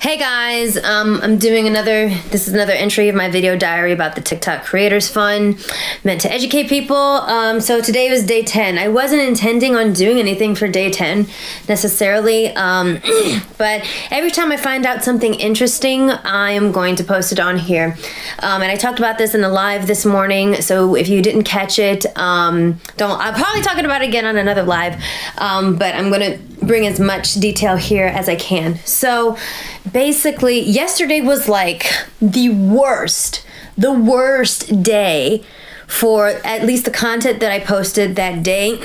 Hey guys, this is another entry of my video diary about the TikTok Creators Fund, meant to educate people. So today was day 10. I wasn't intending on doing anything for day 10 necessarily, but every time I find out something interesting, I am going to post it on here. And I talked about this in the live this morning, so if you didn't catch it, I'm probably talking about it again on another live, but I'm gonna bring as much detail here as I can. So basically, yesterday was like the worst day for at least the content that I posted that day.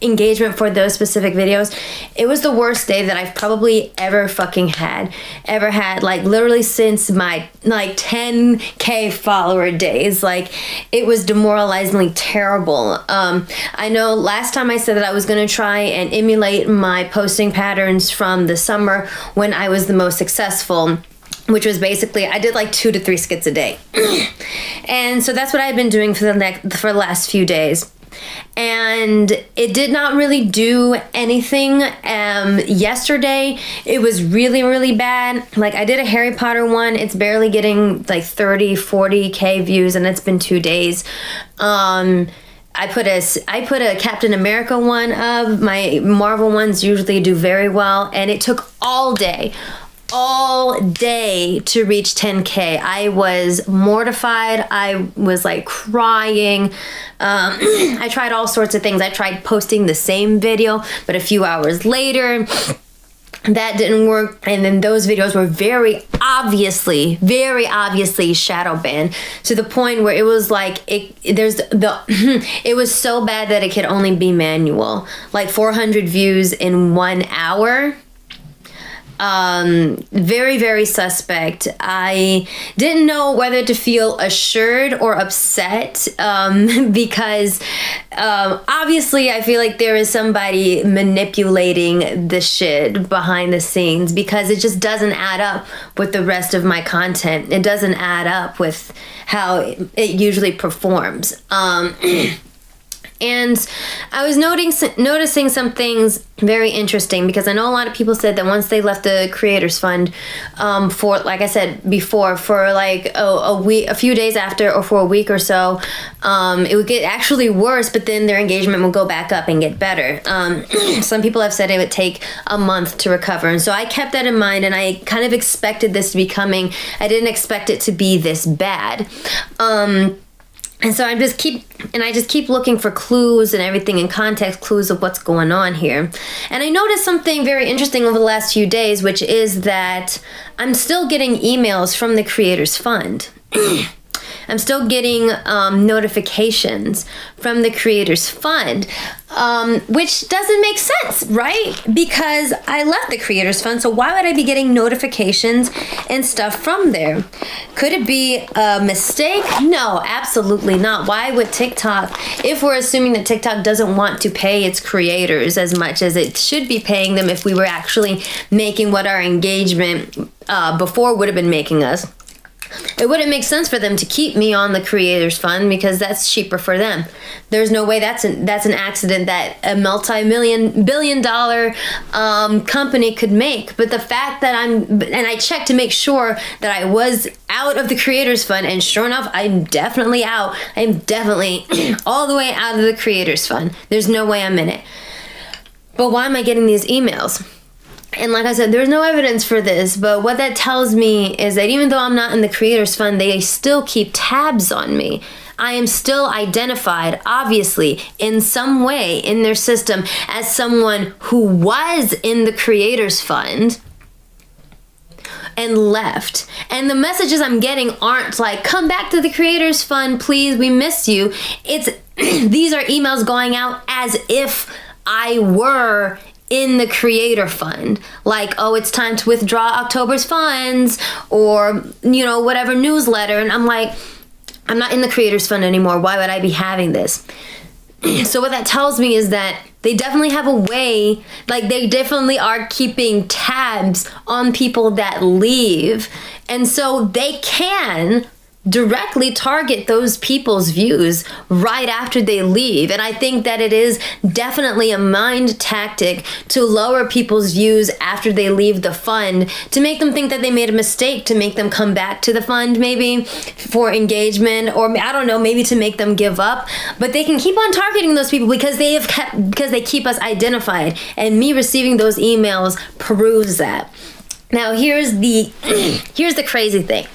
Engagement for those specific videos. It was the worst day that I've probably ever had, like literally since my like 10K follower days. Like, it was demoralizingly terrible. I know last time I said that I was gonna try and emulate my posting patterns from the summer when I was the most successful, which was basically I did like 2 to 3 skits a day. And so that's what I've been doing for the last few days. And it did not really do anything. Yesterday it was really bad. Like, I did a Harry Potter one. It's barely getting like 30-40K views, and it's been 2 days. I put a Captain America one up. My Marvel ones usually do very well, and it took all day to reach 10K. I was mortified. I was like crying. I tried all sorts of things. I tried posting the same video, but a few hours later, that didn't work. And then those videos were very obviously shadow banned, to the point where it was like it was so bad that it could only be manual. Like 400 views in 1 hour. Very suspect. I didn't know whether to feel assured or upset, because obviously I feel like there is somebody manipulating the shit behind the scenes, because it just doesn't add up with the rest of my content. It doesn't add up with how it usually performs. And I was noticing some things very interesting, because I know a lot of people said that once they left the Creators Fund, for, like I said before, for like a few days after, or for a week or so, it would get actually worse, but then their engagement would go back up and get better. Some people have said it would take a month to recover, and so I kept that in mind, and I kind of expected this to be coming. I didn't expect it to be this bad. And so I just keep looking for clues and everything in context, clues of what's going on here. And I noticed something very interesting over the last few days, which is that I'm still getting emails from the Creators Fund. I'm still getting notifications from the Creators Fund, which doesn't make sense, right? Because I left the Creators Fund, so why would I be getting notifications and stuff from there? Could it be a mistake? No, absolutely not. Why would TikTok, if we're assuming that TikTok doesn't want to pay its creators as much as it should be paying them if we were actually making what our engagement before would have been making us, it wouldn't make sense for them to keep me on the Creators Fund, because that's cheaper for them. There's no way that's an accident that a multi-billion-dollar company could make. But the fact that I checked to make sure that I was out of the Creators Fund, and sure enough, I'm definitely out. I'm definitely all the way out of the Creators Fund. There's no way I'm in it. But why am I getting these emails? And like I said, there's no evidence for this, but what that tells me is that even though I'm not in the Creators Fund, they still keep tabs on me. I am still identified, obviously, in some way in their system as someone who was in the Creators Fund and left. And the messages I'm getting aren't like, come back to the Creators Fund, please, we miss you. It's these are emails going out as if I were in the Creator Fund, like, oh, it's time to withdraw October's funds, or, you know, whatever newsletter. And I'm like, I'm not in the Creators Fund anymore. Why would I be having this? So what that tells me is that they definitely have a way, like they definitely are keeping tabs on people that leave. And so they can directly target those people's views right after they leave. And I think that it is definitely a mind tactic to lower people's views after they leave the fund, to make them think that they made a mistake, to make them come back to the fund maybe for engagement, or I don't know, maybe to make them give up. But they can keep on targeting those people because they keep us identified, and me receiving those emails proves that. Now here's the crazy thing.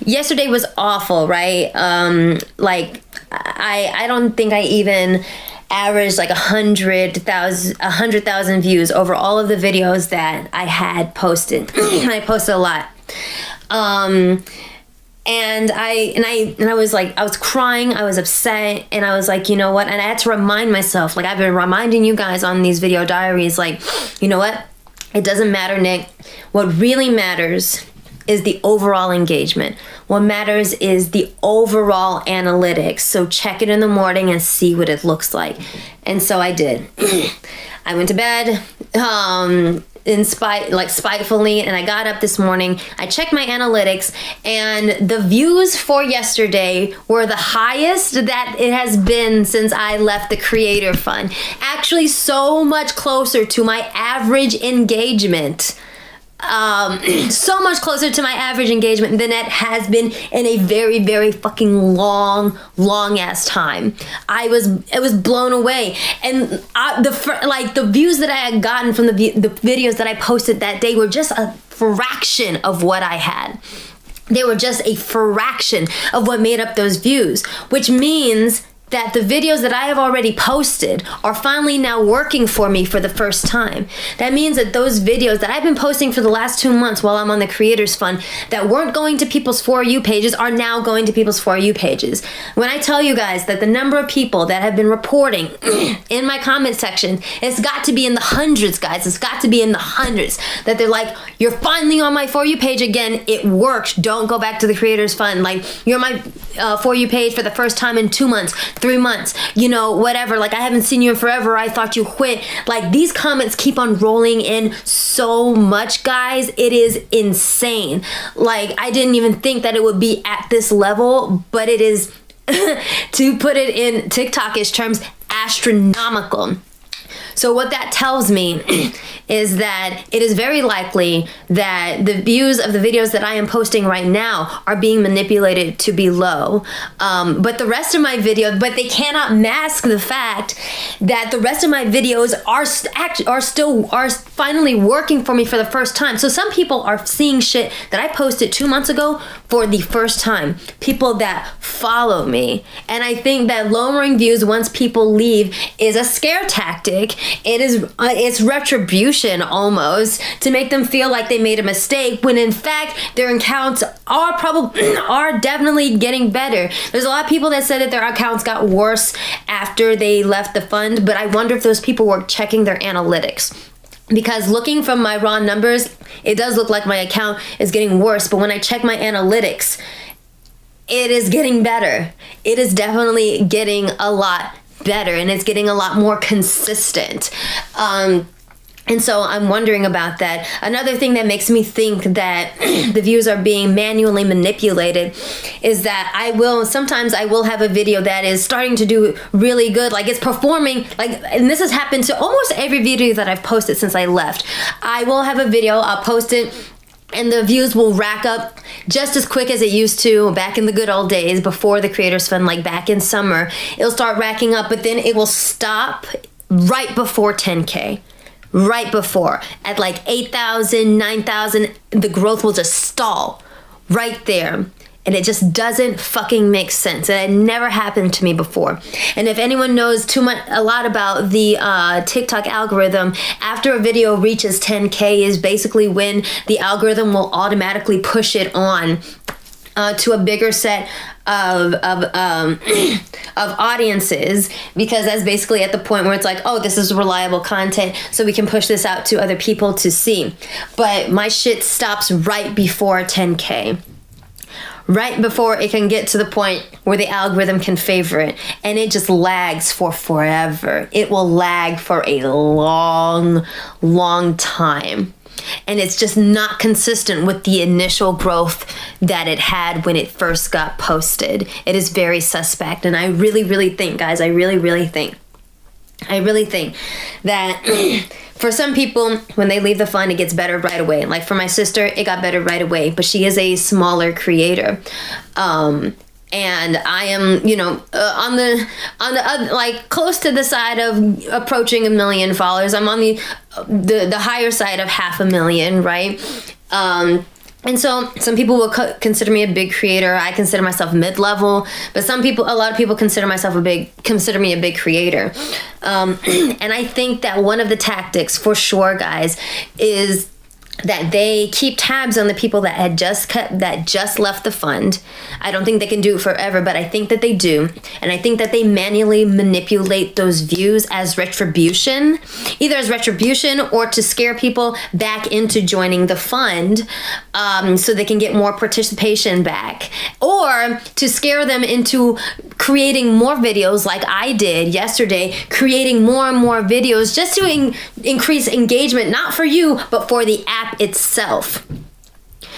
Yesterday was awful, right? Like I don't think I even averaged like 100,000 views over all of the videos that I had posted. I posted a lot. And I was like, I was crying, I was upset, and I was like, you know what? And I had to remind myself, like I've been reminding you guys on these video diaries, like, you know what? It doesn't matter, Nick. What really matters is the overall engagement. What matters is the overall analytics. So check it in the morning and see what it looks like. And so I did. I went to bed spitefully, and I got up this morning. I checked my analytics, and the views for yesterday were the highest that it has been since I left the Creator Fund. Actually, so much closer to my average engagement. So much closer to my average engagement than it has been in a very, very fucking long ass time. I was blown away, and the views that I had gotten from the videos that I posted that day were just a fraction of what I had. They were just a fraction of what made up those views, which means that the videos that I have already posted are finally now working for me for the first time. That means that those videos that I've been posting for the last 2 months while I'm on the Creators Fund that weren't going to people's For You pages are now going to people's For You pages. When I tell you guys that the number of people that have been reporting in my comment section, it's got to be in the hundreds, guys. It's got to be in the hundreds. That they're like, you're finally on my For You page again. It worked. Don't go back to the Creators Fund. Like, you're my For You page for the first time in 2 months. 3 months, you know, whatever. Like, I haven't seen you in forever. I thought you quit. Like, these comments keep on rolling in so much, guys. It is insane. Like, I didn't even think that it would be at this level, but it is, to put it in TikTokish terms, astronomical. So what that tells me is that it is very likely that the views of the videos that I am posting right now are being manipulated to be low. But the rest of my videos, but they cannot mask the fact that the rest of my videos are finally working for me for the first time. So some people are seeing shit that I posted 2 months ago for the first time. People that follow me. And I think that lowering views once people leave is a scare tactic. It's retribution almost, to make them feel like they made a mistake, when in fact their accounts are definitely getting better. There's a lot of people that said that their accounts got worse after they left the fund, but I wonder if those people were checking their analytics. Because looking from my raw numbers, it does look like my account is getting worse, but when I check my analytics, it is getting better. It is definitely getting a lot better, and it's getting a lot more consistent. And so I'm wondering about that. Another thing that makes me think that the views are being manually manipulated is that sometimes I will have a video that is starting to do really good, like it's performing, like, and this has happened to almost every video that I've posted since I left. I will have a video, I'll post it, and the views will rack up just as quick as it used to back in the good old days before the Creators Fund, like back in summer. It'll start racking up, but then it will stop right before 10K. Right before. At like 8,000, 9,000, the growth will just stall right there. And it just doesn't fucking make sense. It had never happened to me before. And if anyone knows a lot about the TikTok algorithm, after a video reaches 10K is basically when the algorithm will automatically push it on to a bigger set of audiences, because that's basically at the point where it's like, oh, this is reliable content, so we can push this out to other people to see. But my shit stops right before 10K. Right before it can get to the point where the algorithm can favor it, and it just lags for forever. It will lag for a long time. and it's just not consistent with the initial growth that it had when it first got posted. It is very suspect, and I really think, guys, I really think that for some people, when they leave the fund, it gets better right away. Like for my sister, it got better right away, but she is a smaller creator. And I am, you know, on the like close to the side of approaching 1 million followers. I'm on the higher side of 500,000, right? And so some people will consider me a big creator. I consider myself mid-level, but a lot of people consider me a big creator. And I think that one of the tactics for sure, guys, is that they keep tabs on the people that just left the fund. I don't think they can do it forever, but I think that they do. And I think that they manually manipulate those views as retribution, either as retribution or to scare people back into joining the fund, so they can get more participation back, or to scare them into creating more videos like I did yesterday, creating more and more videos just to increase engagement, not for you, but for the app itself.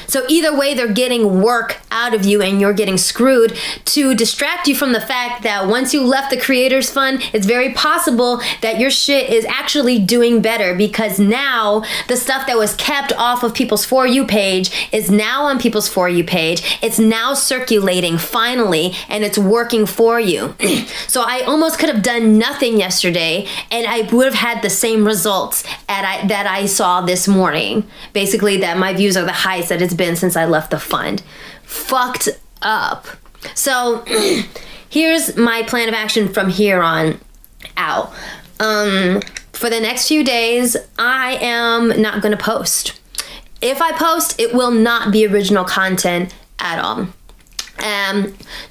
So either way, they're getting work out of you and you're getting screwed to distract you from the fact that once you left the Creators Fund, it's very possible that your shit is actually doing better, because now the stuff that was kept off of people's For You page is now on people's For You page. It's now circulating finally, and it's working for you. So I almost could have done nothing yesterday and I would have had the same results that I saw this morning. Basically, that my views are the highest that it's been since I left the fund. Fucked up. So here's my plan of action from here on out. For the next few days, I am not going to post. If I post, it will not be original content at all.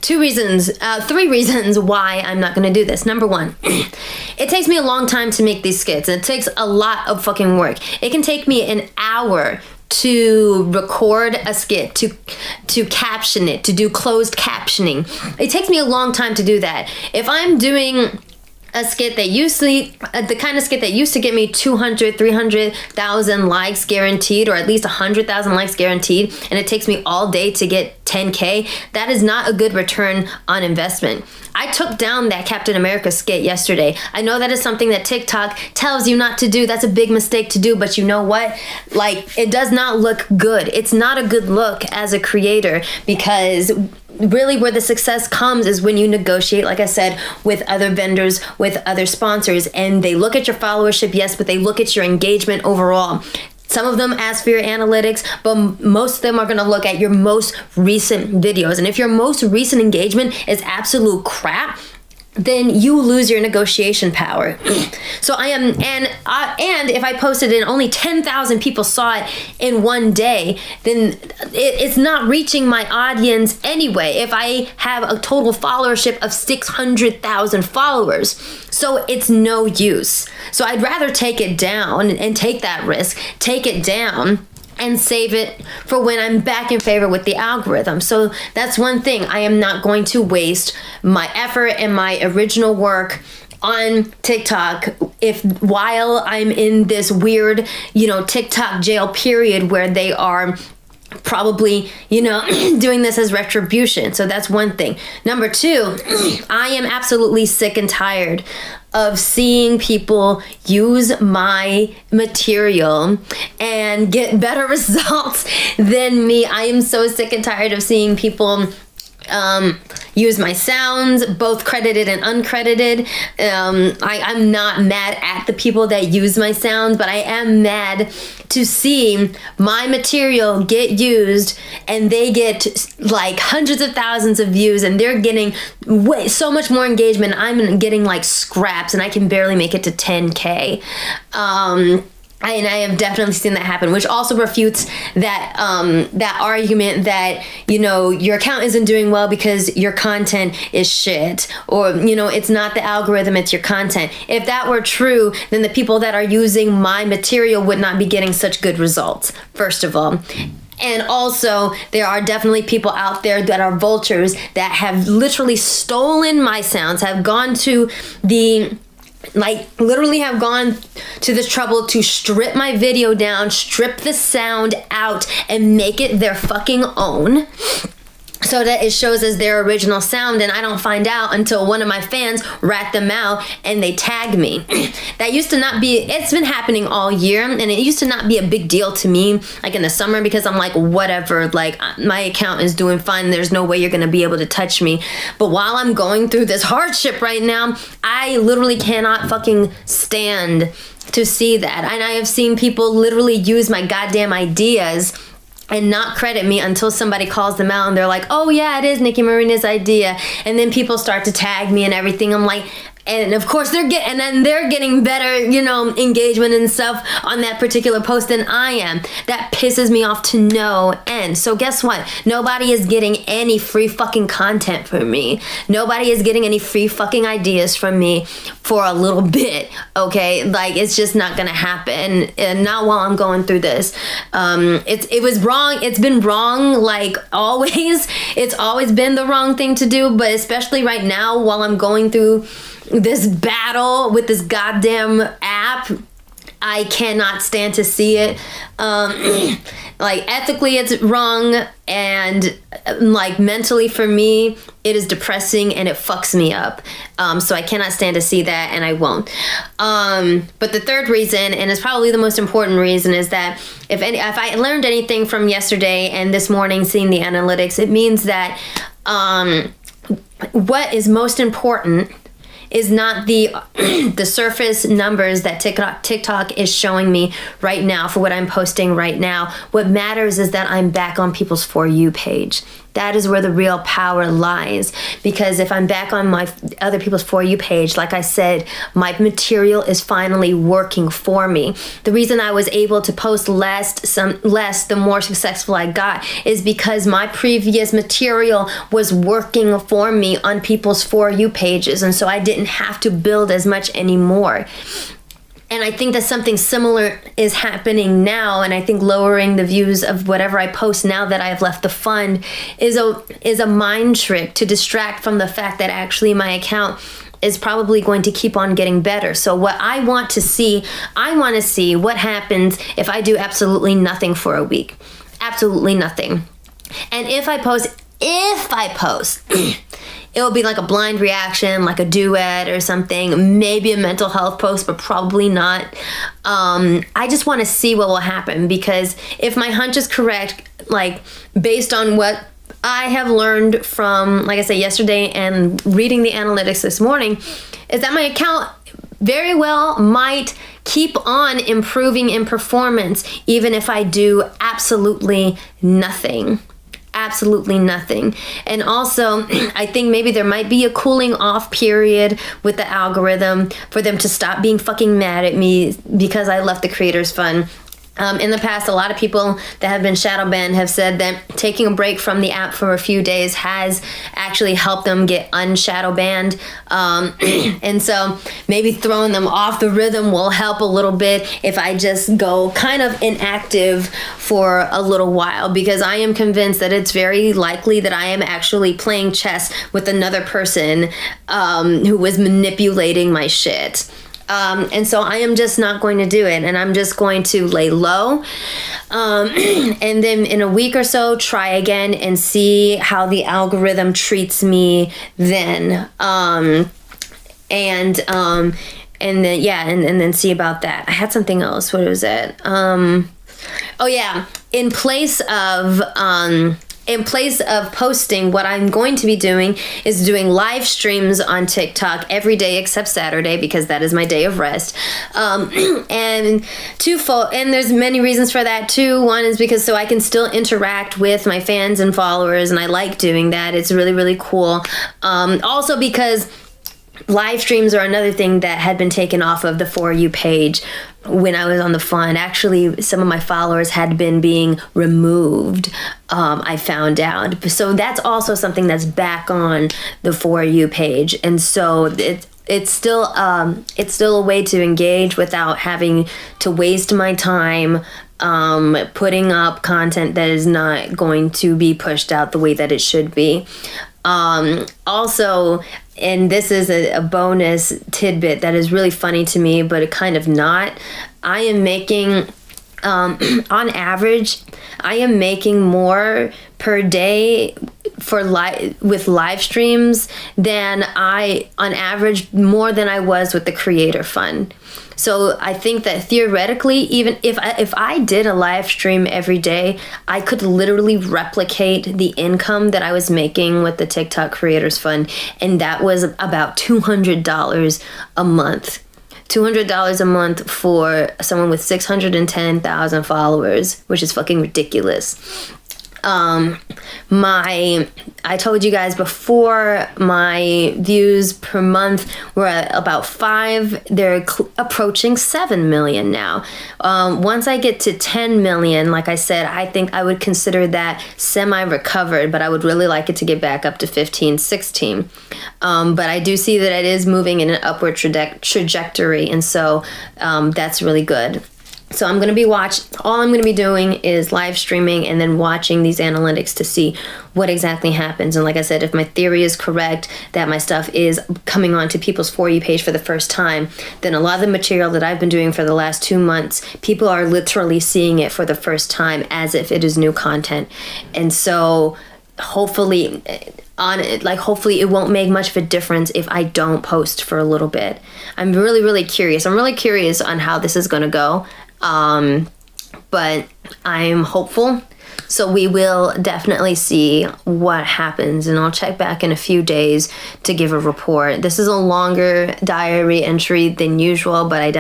Three reasons why I'm not going to do this. Number one, it takes me a long time to make these skits. It takes a lot of fucking work. It can take me an hour to record a skit, to caption it, to do closed captioning. It takes me a long time to do that. If I'm doing a skit that the kind of skit that used to get me 200, 300,000 likes guaranteed, or at least 100,000 likes guaranteed, and it takes me all day to get 10K, that is not a good return on investment. I took down that Captain America skit yesterday. I know that is something that TikTok tells you not to do. That's a big mistake to do, but you know what? Like, it does not look good. It's not a good look as a creator, because really where the success comes is when you negotiate, like I said, with other vendors, with other sponsors, and they look at your followership, yes, but they look at your engagement overall. Some of them ask for your analytics, but most of them are going to look at your most recent videos. And if your most recent engagement is absolute crap, then you lose your negotiation power. So and if I posted and only 10,000 people saw it in one day, then it's not reaching my audience anyway. If I have a total followership of 600,000 followers, so it's no use. So I'd rather take it down and take that risk, take it down, and save it for when I'm back in favor with the algorithm. So that's one thing. I am not going to waste my effort and my original work on TikTok while I'm in this weird, TikTok jail period where they are probably, doing this as retribution. So that's one thing. Number two, I am absolutely sick and tired of seeing people use my material and get better results than me. I am so sick and tired of seeing people use my sounds, both credited and uncredited. I'm not mad at the people that use my sounds, but I am mad to see my material get used and they get like hundreds of thousands of views and they're getting so much more engagement. I'm getting like scraps and I can barely make it to 10K. And I have definitely seen that happen, which also refutes that that argument that, your account isn't doing well because your content is shit, or, it's not the algorithm, it's your content. If that were true, then the people that are using my material would not be getting such good results, first of all. And also, there are definitely people out there that are vultures that have literally stolen my sounds, have gone to the like literally have gone to this trouble to strip my video down, strip the sound out, and make it their fucking own, so that it shows as their original sound, and I don't find out until one of my fans rat them out and they tag me. That used to not be, it's been happening all year, and it used to not be a big deal to me, like in the summer, because I'm like, whatever, like my account is doing fine, there's no way you're gonna be able to touch me. But while I'm going through this hardship right now, I literally cannot fucking stand to see that. And I have seen people literally use my goddamn ideas and not credit me until somebody calls them out and they're like, oh yeah, it is Nicki Marina's idea. And then people start to tag me and everything. I'm like, and of course they're getting better, you know, engagement and stuff on that particular post than I am. That pisses me off to no end. So guess what? Nobody is getting any free fucking content from me. Nobody is getting any free fucking ideas from me for a little bit, okay? Like, it's just not gonna happen, and not while I'm going through this. It was wrong. It's been wrong, like always. It's always been the wrong thing to do, but especially right now while I'm going through this battle with this goddamn app, I cannot stand to see it. Like, ethically it's wrong, and like mentally for me it is depressing and it fucks me up. So I cannot stand to see that, and I won't. But the third reason, and it's probably the most important reason, is that if I learned anything from yesterday and this morning seeing the analytics, it means that what is most important is not the the surface numbers that TikTok is showing me right now for what I'm posting right now. What matters is that I'm back on people's For You page. That is where the real power lies, because if I'm back on my other people's For You page, like I said, my material is finally working for me. The reason I was able to post less the more successful I got is because my previous material was working for me on people's For You pages, and so I didn't have to build as much anymore. And I think that something similar is happening now, and I think lowering the views of whatever I post now that I've left the fund is a mind trick to distract from the fact that actually my account is probably going to keep on getting better. So what I want to see what happens if I do absolutely nothing for a week. Absolutely nothing. And if I post, it will be like a blind reaction, like a duet or something, maybe a mental health post, but probably not. I just want to see what will happen, because if my hunch is correct, like based on what I have learned from, like I said, yesterday and reading the analytics this morning, is that my account very well might keep on improving in performance even if I do absolutely nothing. Absolutely nothing. And also, I think maybe there might be a cooling off period with the algorithm for them to stop being fucking mad at me because I left the Creators Fund. In the past, a lot of people that have been shadow banned have said that taking a break from the app for a few days has actually helped them get unshadow banned. And so maybe throwing them off the rhythm will help a little bit if I just go kind of inactive for a little while, because I am convinced that it's very likely that I am actually playing chess with another person who was manipulating my shit. And so I am just not going to do it, and I'm just going to lay low, and then in a week or so try again and see how the algorithm treats me then, and then yeah, and then see about that. I had something else. What was it? Oh yeah, in place of posting, what I'm going to be doing is doing live streams on TikTok every day except Saturday, because that is my day of rest. And there's many reasons for that too. One is because so I can still interact with my fans and followers, and I like doing that. It's really, really cool. Also because live streams are another thing that had been taken off of the For You page when I was on the fund. Actually, some of my followers had been being removed, I found out. So that's also something that's back on the For You page. And so it's still a way to engage without having to waste my time putting up content that is not going to be pushed out the way that it should be. Also, and this is a bonus tidbit that is really funny to me, but it kind of not. I am making, on average, I am making more per day with live streams than on average, more than I was with the Creator Fund. So I think that theoretically, even if I did a live stream every day, I could literally replicate the income that I was making with the TikTok Creators Fund, and that was about $200 a month. $200 a month for someone with 610,000 followers, which is fucking ridiculous. I told you guys before, my views per month were at about 5. They're approaching 7 million now. Once I get to 10 million, like I said, I think I would consider that semi-recovered, but I would really like it to get back up to 15, 16. But I do see that it is moving in an upward trajectory, and so that's really good. So I'm going to be all I'm going to be doing is live streaming and then watching these analytics to see what exactly happens. And like I said, if my theory is correct, that my stuff is coming onto people's For You page for the first time, then a lot of the material that I've been doing for the last 2 months, people are literally seeing it for the first time as if it is new content. And so hopefully it won't make much of a difference if I don't post for a little bit. I'm really curious. I'm really curious on how this is going to go. But I'm hopeful, so we will definitely see what happens, and I'll check back in a few days to give a report. This is a longer diary entry than usual, but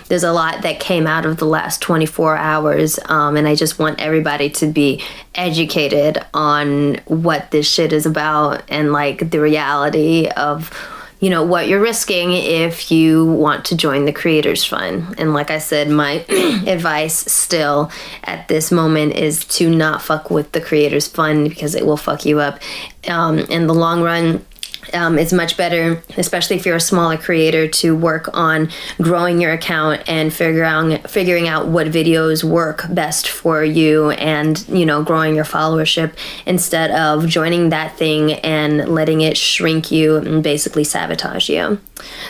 there's a lot that came out of the last 24 hours, and I just want everybody to be educated on what this shit is about and like the reality of what you're risking if you want to join the Creators Fund. And like I said, my advice still at this moment is to not fuck with the Creators Fund, because it will fuck you up in the long run. It's much better, especially if you're a smaller creator, to work on growing your account and figuring out what videos work best for you, and growing your followership, instead of joining that thing and letting it shrink you and basically sabotage you.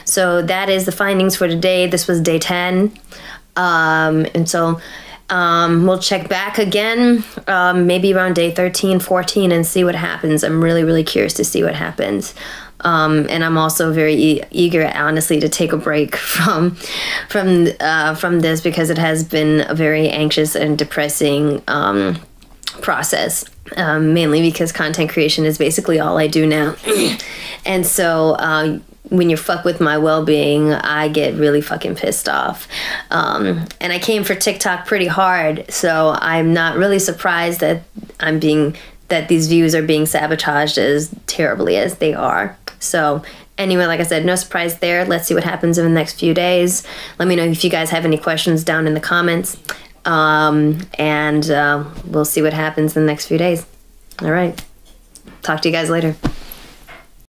So that is the findings for today. This was day 10, and so we'll check back again, maybe around day 13, 14, and see what happens. I'm really curious to see what happens. And I'm also very eager, honestly, to take a break from this, because it has been a very anxious and depressing process. Mainly because content creation is basically all I do now. And so when you fuck with my well-being, I get really fucking pissed off. And I came for TikTok pretty hard, so I'm not really surprised that these views are being sabotaged as terribly as they are. So anyway, like I said, no surprise there. Let's see what happens in the next few days. Let me know if you guys have any questions down in the comments. And we'll see what happens in the next few days. All right. Talk to you guys later.